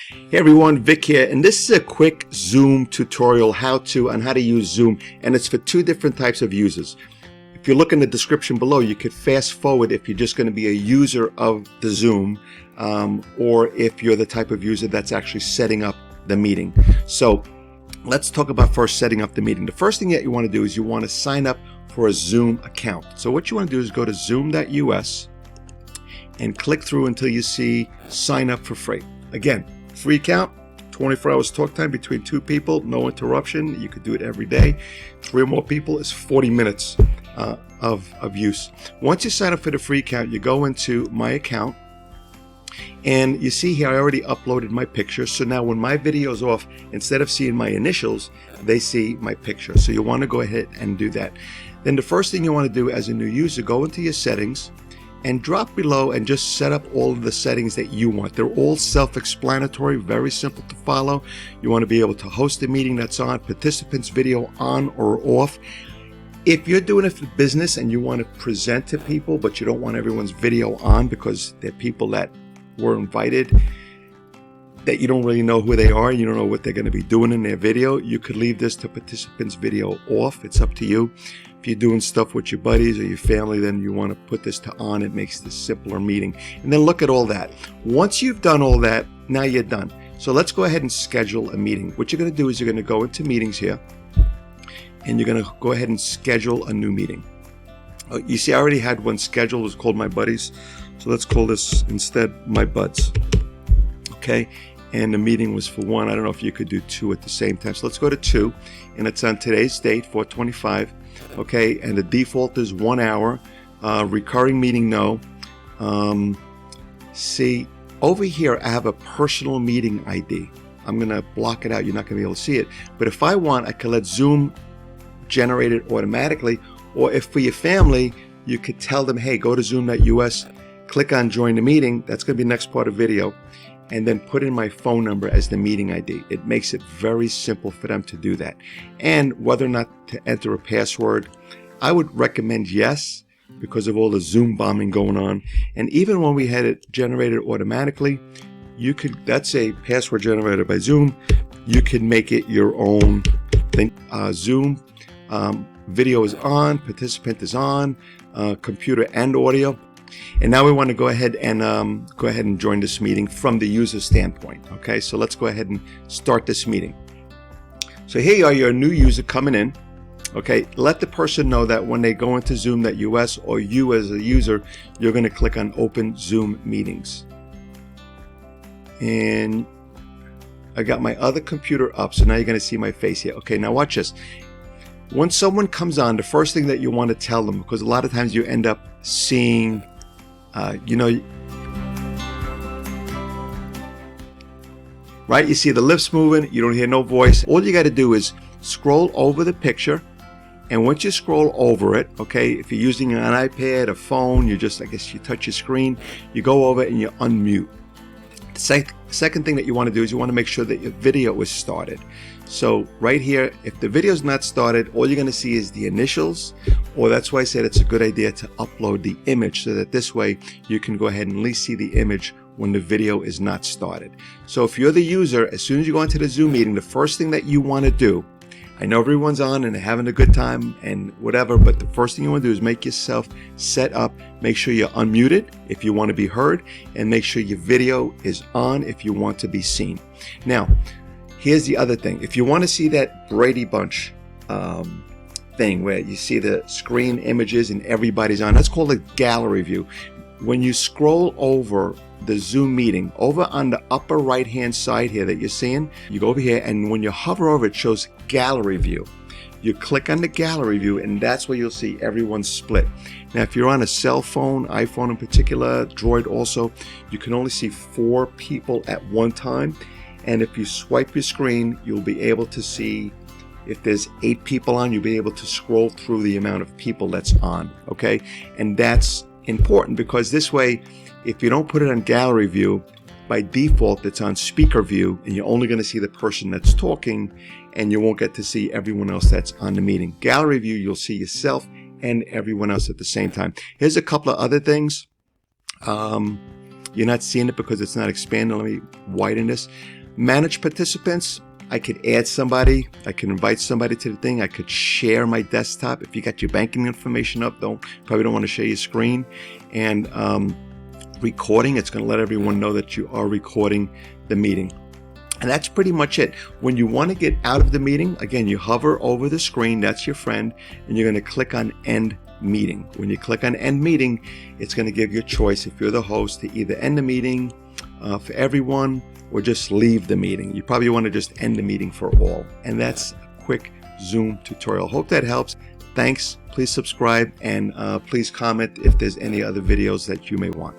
Hey everyone, Vic here, and this is a quick Zoom tutorial on how to use Zoom, and it's for two different types of users. If you look in the description below, you could fast forward if you're just going to be a user of the Zoom, or if you're the type of user that's actually setting up the meeting. So let's talk about first setting up the meeting. The first thing that you want to do is you want to sign up for a Zoom account. So what you want to do is go to zoom.us and click through until you see sign up for free. Again, free account, 24 hours talk time between two people, no interruption. You could do it every day. 3 or more people is 40 minutes of use. Once you sign up for the free account, you go into my account, and you see here I already uploaded my picture. So now when my video is off, instead of seeing my initials, they see my picture. So you want to go ahead and do that. Then the first thing you want to do as a new user, go into your settings and drop below and just set up all of the settings that you want. They're all self-explanatory, very simple to follow. You want to be able to host a meeting that's on, participants video on or off. If you're doing it for business and you want to present to people, but you don't want everyone's video on because they're people that were invited, that you don't really know who they are, you don't know what they're going to be doing in their video, you could leave this to participants video off. It's up to you. If you're doing stuff with your buddies or your family, then you want to put this to on. It makes this simpler meeting. And then look at all that. Once you've done all that, now you're done. So let's go ahead and schedule a meeting. What you're going to do is you're going to go into meetings here, and you're going to go ahead and schedule a new meeting. You see, I already had one scheduled. It was called My Buddies. So let's call this instead My Buds. Okay. And the meeting was for 1. I don't know if you could do 2 at the same time. So let's go to 2. And it's on today's date, 4/25. Okay. And the default is 1 hour. Recurring meeting, no. See, over here, I have a personal meeting ID. I'm going to block it out. You're not going to be able to see it. But if I want, I can let Zoom generate it automatically. Or if for your family, you could tell them, hey, go to zoom.us, click on join the meeting. That's going to be the next part of video. And then put in my phone number as the meeting ID. It makes it very simple for them to do that. And whether or not to enter a password, I would recommend yes, because of all the Zoom bombing going on. And even when we had it generated automatically, you could, that's a password generated by Zoom. You can make it your own thing. Zoom video is on, participant is on, computer and audio. And now we want to go ahead and join this meeting from the user standpoint. Okay, so let's go ahead and start this meeting. So here you are, you're a new user coming in. Okay, let the person know that when they go into zoom.us, or you as a user, you're going to click on Open Zoom Meetings. And I got my other computer up, so now you're going to see my face here. Okay, now watch this. When someone comes on, the first thing that you want to tell them, because a lot of times you end up seeing, right? You see the lips moving, you don't hear no voice. All you got to do is scroll over the picture. And once you scroll over it, okay, if you're using an iPad, a phone, you just, I guess you touch your screen, you go over it and you unmute. The second thing that you want to do is you want to make sure that your video is started. So right here, if the video is not started, all you're going to see is the initials, or that's why I said it's a good idea to upload the image, so that this way you can go ahead and at least see the image when the video is not started. So if you're the user, as soon as you go into the Zoom meeting, the first thing that you want to do, I know everyone's on and they're having a good time and whatever, but the first thing you want to do is make yourself set up. Make sure you're unmuted if you want to be heard, and make sure your video is on if you want to be seen. Now, here's the other thing. If you want to see that Brady Bunch thing where you see the screen images and everybody's on, that's called a gallery view. When you scroll over the Zoom meeting, over on the upper right hand side here that you're seeing, you go over here, and when you hover over it, shows gallery view. You click on the gallery view, and that's where you'll see everyone's split. Now if you're on a cell phone, iPhone in particular, Droid also, you can only see 4 people at one time. And if you swipe your screen, you'll be able to see, if there's 8 people on, you'll be able to scroll through the amount of people that's on, okay? And that's important, because this way, if you don't put it on gallery view, by default it's on speaker view, and you're only going to see the person that's talking, and you won't get to see everyone else that's on the meeting. Gallery view, you'll see yourself and everyone else at the same time. Here's a couple of other things. You're not seeing it because it's not expanding. Let me widen this. Manage participants. I could add somebody. I can invite somebody to the thing. I could share my desktop. If you got your banking information up, probably don't want to share your screen. And recording, it's going to let everyone know that you are recording the meeting. And that's pretty much it. When you want to get out of the meeting, again, you hover over the screen, that's your friend, and you're going to click on End Meeting. When you click on End Meeting, it's going to give you a choice, if you're the host, to either end the meeting for everyone or just leave the meeting. You probably want to just end the meeting for all. And that's a quick Zoom tutorial. Hope that helps. Thanks. Please subscribe and please comment if there's any other videos that you may want.